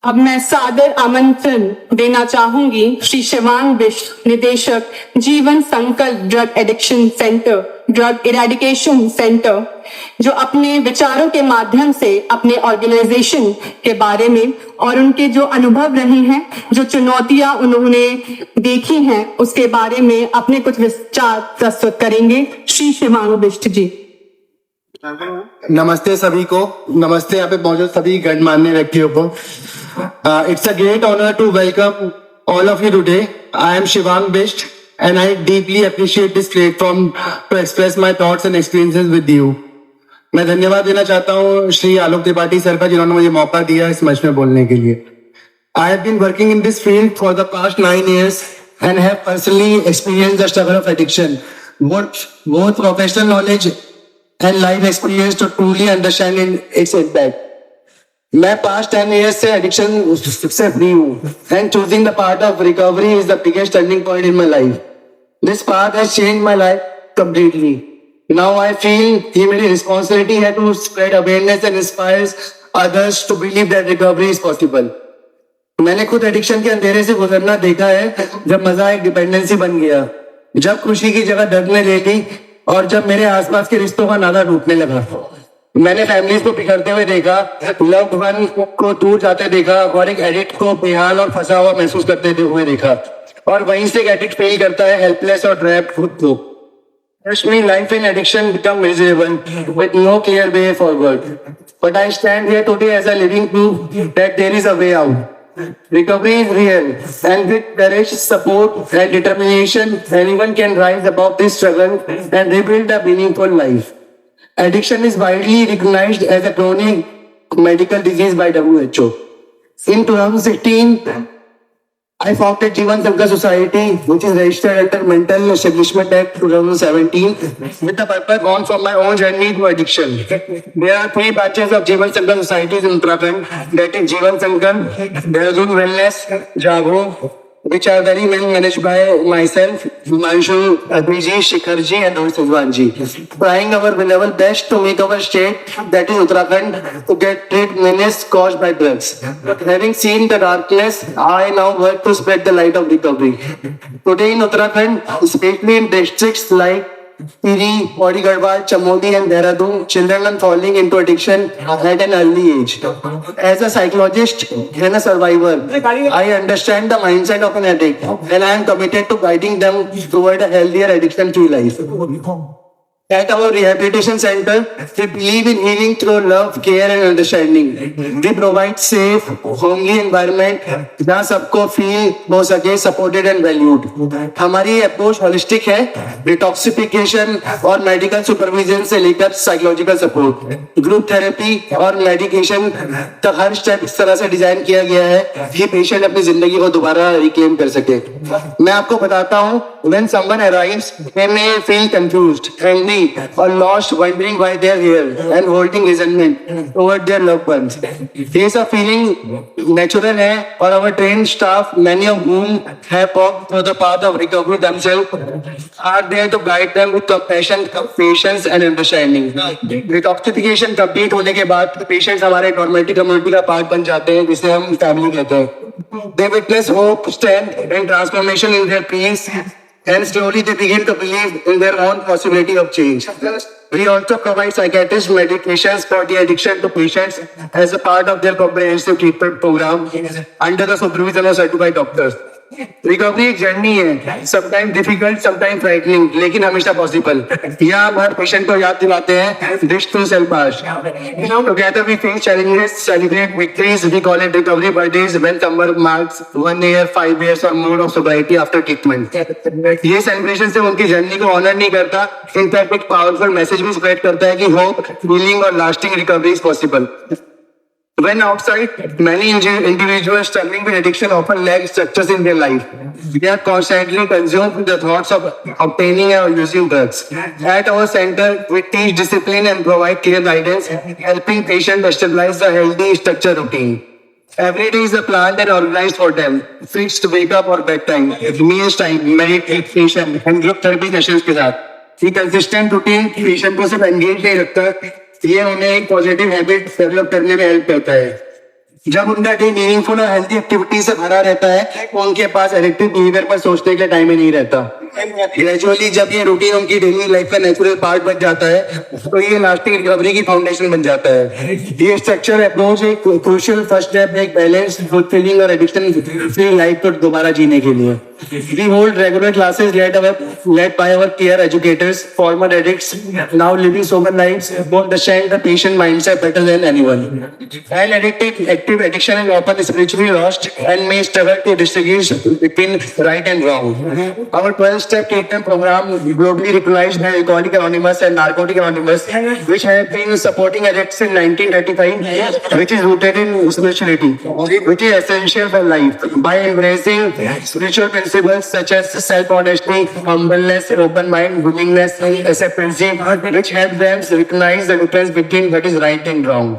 अब मैं सादर आमंत्रण देना चाहूंगी श्री शिवांग बिष्ट, निदेशक जीवन संकल्प drug addiction centre, drug eradication centre, जो अपने विचारों के माध्यम से अपने ऑर्गेनाइजेशन के बारे में और उनके जो अनुभव रहे हैं, जो चुनौतियां उन्होंने देखी हैं, उसके बारे में अपने कुछ विचार प्रस्तुत करेंगे। श्री शिवांग बिष्ट जी। नमस्ते सभी को, नमस्ते यहाँ पे मौजूद सभी गणमान्य व्यक्तियों को। It's a great honor to welcome all of you today. I am Shivang Bisht and I deeply appreciate this platform to express my thoughts and experiences with you. मैं धन्यवाद देना चाहता हूँ श्री आलोक त्रिपाठी सर का, जिन्होंने मुझे मौका दिया इस मंच में बोलने के लिए। I have been working in this field for the past 9 years and have personally experienced the struggle of addiction, both professional knowledge and life experience to truly understand its impact. मैं past 10 years से addiction से free हूँ and choosing the path of recovery is the biggest turning point in my life. This path has changed my life completely. Now I feel ये मेरी responsibility है to spread awareness and inspire others to believe that recovery is possible. मैंने खुद addiction के अंधेरे से गुजरना देखा है, जब मजा एक डिपेंडेंसी बन गया, जब खुशी की जगह दर्द ने ले ली और जब मेरे आसपास के रिश्तों का नाता टूटने लगा। मैंने फैमिलीज को बिखरते हुए देखा, लव्ड वन को दूर जाते देखा और एक एडिक्ट को बेहाल और फंसा हुआ महसूस करते हुए देखा, और वहीं से एक एडिक्ट फील करता है हेल्पलेस और ट्रैप्ड खुद को। Trust me, life in addiction become miserable with no clear way forward. But I stand here today as a living proof that there is a way out. Recovery is real, and with courage, support, and determination, anyone can rise above this struggle and rebuild a meaningful life. Addiction is widely recognized as a chronic medical disease by WHO. In 2016, I founded Jeevan Sankar Society, which is registered under Mental Establishment Act 2017, with the purpose born from my own journey to addiction. There are 3 batches of Jeevan Sankar societies in Uttarakhand, that is Jeevan Sankar, Dehradun Wellness, Jago, which are very well managed by myself, Himanshu, Admiji, Shikharji and Sujwanji. Trying our level best to make our state, that is Uttarakhand, to get rid menace caused by drugs. Having seen the darkness, I now work to spread the light of recovery. Today in Uttarakhand, especially in districts like Piri, Pori Garhwal, Chamoli and Dehradun, children are falling into addiction at an early age. As a psychologist and a survivor, I understand the mindset of an addict and I am committed to guiding them toward a healthier addiction-free life. At our rehabilitation center, we believe in healing through love, care and understanding. We provide safe, homely environment जहाँ सबको feel हो सके supported and valued. हमारी approach holistic है, detoxification और medical supervision से लेकर psychological support, group therapy और medication तक हर step इस तरह से डिजाइन किया गया है कि patient अपनी जिंदगी को दोबारा reclaim कर सके। मैं आपको बताता हूँ, when someone arrives, they may feel confused, angry or lost, wondering why they are here and holding resentment toward their loved ones. ये सब feeling natural है, और our trained staff, many of whom have walked through the path of recovery themselves, are there to guide them with compassion, patience and understanding. Detoxification complete होने के बाद patients हमारे normative community का part बन जाते हैं, जिसे हम family कहते हैं. They witness hope, strength and transformation in their peace, and slowly they begin to believe in their own possibility of change. We also provide psychiatrist medications for the addiction to patients as a part of their comprehensive treatment program under the supervision of certified doctors. Recovery एक journey है, sometime difficult, sometime frightening, लेकिन हमेशा possible. यहाँ हम हर patient को याद दिलाते हैं this too shall pass. Together we face challenges, celebrate victories, we call it recovery birthdays when someone marks 1 year, 5 years और more of sobriety after treatment. ये सेलिब्रेशन से उनकी जर्नी को ऑनर नहीं करता, इनफैक्ट एक पावरफुल मैसेज भी spread करता है कि होप, हीलिंग और lasting recovery is possible. When outside, many individuals struggling with addiction often lack structures in their life. They are constantly consumed with the thoughts of obtaining or using drugs. At our center, we teach discipline and provide clear guidance, helping patients establish a healthy structured routine. Every day is a planned and organized for them. Fixed wake up or bedtime, meals time, meditation and group therapy sessions के साथ. ये consistent routine patient को सिर्फ engaged नहीं रखता, ये उन्हें एक पॉजिटिव हैबिट डेवलप करने में हेल्प करता है। जब उनका डे मीनिंगफुल और हेल्थी एक्टिविटी से भरा रहता है तो उनके पास एडिक्टिव बिहेवियर पर सोचने के लिए टाइम ही नहीं रहता। ग्रेजुअली जब ये रूटीन उनकी डेली लाइफ का नेचुरल पार्ट बन जाता है तो ये लास्टिंग रिकवरी की फाउंडेशन बन जाता है। ये स्ट्रक्चर अप्रोच एक क्रूशियल फर्स्ट स्टेप एक बैलेंस फुलफिलिंग और एडिक्शन फ्री लाइफ को दोबारा जीने के लिए। We hold regular classes led by our peer educators, former addicts, now living sober lives, who understand the patient mindset better than anyone. And active addiction is often spiritually lost and may struggle to distinguish between right and wrong. Our 12-step treatment program, globally recognized by Alcoholics Anonymous and Narcotics Anonymous, which have been supporting addicts in 1935, which is rooted in spirituality, which is essential for life. By embracing spiritual principles such as self-honesty, humbleness, open mind, willingness, acceptance, which help them recognize the difference between what is right and wrong.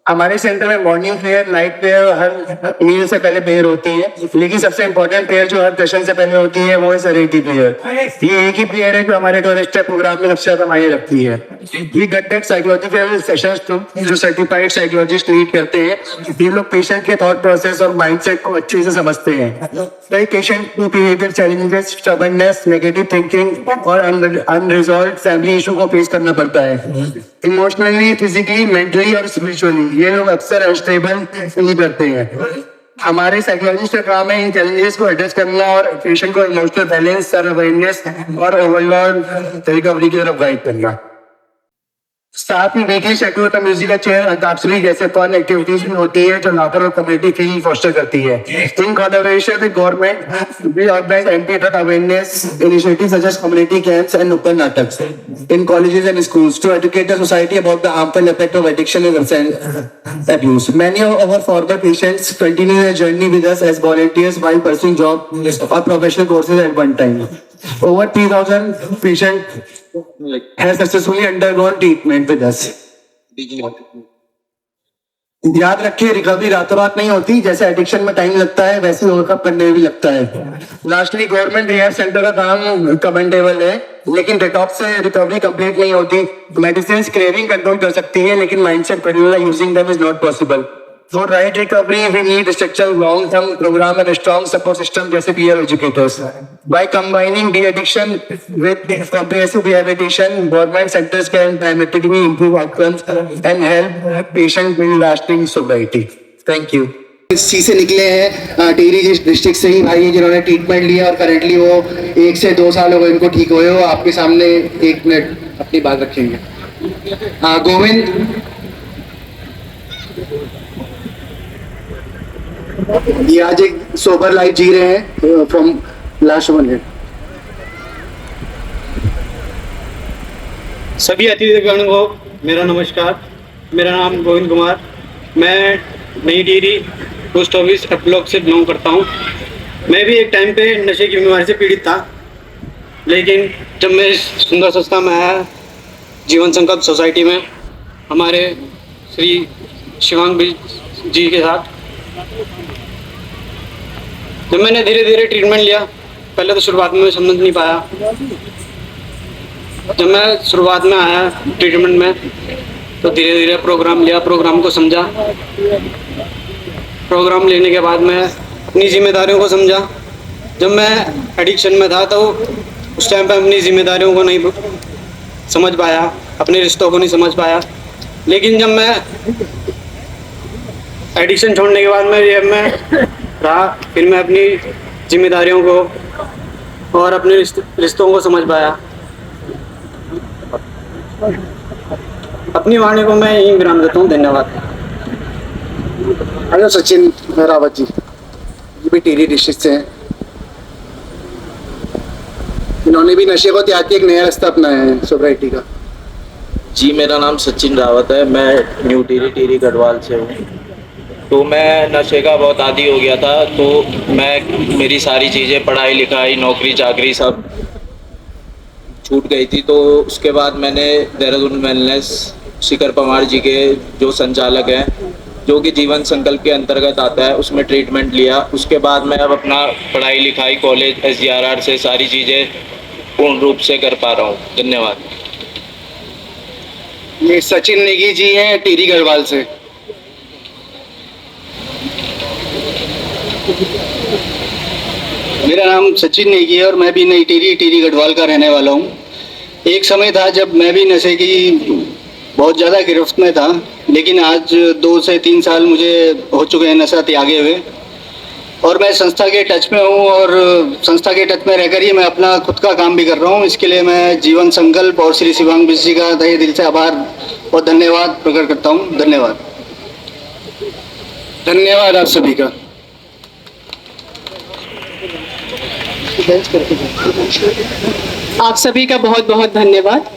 हमारे centre में morning prayer, night prayer, हर मील से पहले prayer होती है, लेकिन सबसे important prayer जो हर session से पहले होती है वो है सेरेनिटी प्रेयर। ये एक ही प्रेयर है जो हमारे 12-स्टेप प्रोग्राम में सबसे ज्यादा मायने रखती है। ये कंडक्ट साइकोलॉजिकल सेशंस जो सर्टिफाइड साइकोलॉजिस्ट लीड करते हैं, ये लोग पेशेंट के थॉट प्रोसेस और माइंडसेट को अच्छे से समझते हैं। कई patient behaviour challenges, stubbornness, negative thinking और अनरिजॉल्व्ड फैमिली इशू को फेस करना पड़ता है। इमोशनली, फिजिकली, मेंटली और स्पिरिचुअली ये लोग अक्सर अनस्टेबल फील करते हैं। हमारे साइकोलॉजिस्ट का काम है इन चैलेंजेस को एड्रेस करना और पेशेंट को इमोशनल बैलेंस, सेल्फ अवेयरनेस और ओवरऑल रिकवरी की तरफ गाइड करना। साथ में वीकली शेड्यूल का म्यूजिकल चेयर, अंताक्षरी जैसे फन एक्टिविटीज भी होती है जो लाकर और कम्युनिटी फीलिंग फोस्टर करती है। In collaboration with government we organise anti drug awareness initiatives such as community camps and nukkad nataks in colleges and schools to educate the society about the harmful effect of addiction and abuse. Many of our former patients continue their journey with us as volunteers while pursuing job or professional courses at one time. Over 3,000 patients have successfully undergone treatment with us. याद रखिए, recovery रातों रात नहीं होती। जैसे addiction में time लगता है वैसे ओवरकम करने में भी लगता है। लास्टली, गवर्नमेंट रिहैब सेंटर का काम कमेंडेबल है, लेकिन डिटॉक्स से रिकवरी कंप्लीट नहीं होती। मेडिसिन क्रेविंग कंट्रोल कर सकती है, लेकिन माइंडसेट बदलना using them is not possible. For right recovery, we need structured long-term program and a strong support system जैसे peer educators. By combining de-addiction with comprehensive rehabilitation, government sectors can dramatically improve outcomes and help patients build lasting sobriety. Thank you. इस चीज से निकले हैं Tehri district से ही भाई जिन्होंने treatment लिया और करेंटली वो 1 से 2 साल हो गए इनको ठीक हुए हो। आपके सामने 1 मिनट अपनी बात रखेंगे। गोविंद, ये आज एक सोबर लाइफ जी रहे हैं फ्रॉम लास्ट 1 ईयर। सभी अतिथिगण को मेरा नमस्कार। मेरा नाम गोविंद कुमार, मैं नई टिहरी पोस्ट ऑफिस ब्लॉक से बिलोंग करता हूँ। मैं भी एक टाइम पे नशे की बीमारी से पीड़ित था, लेकिन जब मैं इस सुंदर संस्था में आया, जीवन संकल्प सोसाइटी में, हमारे श्री शिवांग जी के साथ, जब मैंने धीरे धीरे ट्रीटमेंट लिया, पहले तो शुरुआत में समझ नहीं पाया। जब मैं शुरुआत में आया ट्रीटमेंट में तो धीरे धीरे प्रोग्राम लिया, प्रोग्राम को समझा। प्रोग्राम लेने के बाद मैं अपनी जिम्मेदारियों को समझा। जब मैं एडिक्शन में था तो उस टाइम पे अपनी जिम्मेदारियों को नहीं समझ पाया, अपने रिश्तों को नहीं समझ पाया। लेकिन जब मैं एडिक्शन छोड़ने के बाद मैं रहा, फिर मैं अपनी जिम्मेदारियों को और अपने रिश्तों को समझ पाया। अपनी वाणी को मैं यहीं विराम देता हूँ। धन्यवाद। हेलो, सचिन रावत जी, ये भी टिहरी डिस्ट्रिक्ट से हैं। इन्होंने भी नशे को त्याग के एक नया रास्ता अपनाया है सोब्राइटी का। जी, मेरा नाम सचिन रावत है, मैं न्यू टिहरी गढ़वाल से हूँ। तो मैं नशे का बहुत आदी हो गया था, तो मेरी सारी चीज़ें, पढ़ाई लिखाई, नौकरी चाकरी सब छूट गई थी। तो उसके बाद मैंने देहरादून वेलनेस शिखर पवार जी के जो संचालक हैं, जो कि जीवन संकल्प के अंतर्गत आता है, उसमें ट्रीटमेंट लिया। उसके बाद मैं अब अपना पढ़ाई लिखाई, कॉलेज, SGRR से सारी चीज़ें पूर्ण रूप से कर पा रहा हूँ। धन्यवाद। ये सचिन नेगी जी हैं टिहरी गढ़वाल से। मेरा नाम सचिन नेगी है और मैं भी नई टिहरी गढ़वाल का रहने वाला हूँ। एक समय था जब मैं भी नशे की बहुत ज़्यादा गिरफ्त में था, लेकिन आज 2 से 3 साल मुझे हो चुके हैं नशा त्यागे हुए, और मैं संस्था के टच में हूँ और संस्था के टच में रहकर ही मैं अपना खुद का काम भी कर रहा हूँ। इसके लिए मैं जीवन संकल्प और श्री शिवांग बिष्ट जी का तहे दिल से आभार और धन्यवाद प्रकट करता हूँ। धन्यवाद। धन्यवाद आप सभी का। आप सभी का बहुत बहुत धन्यवाद।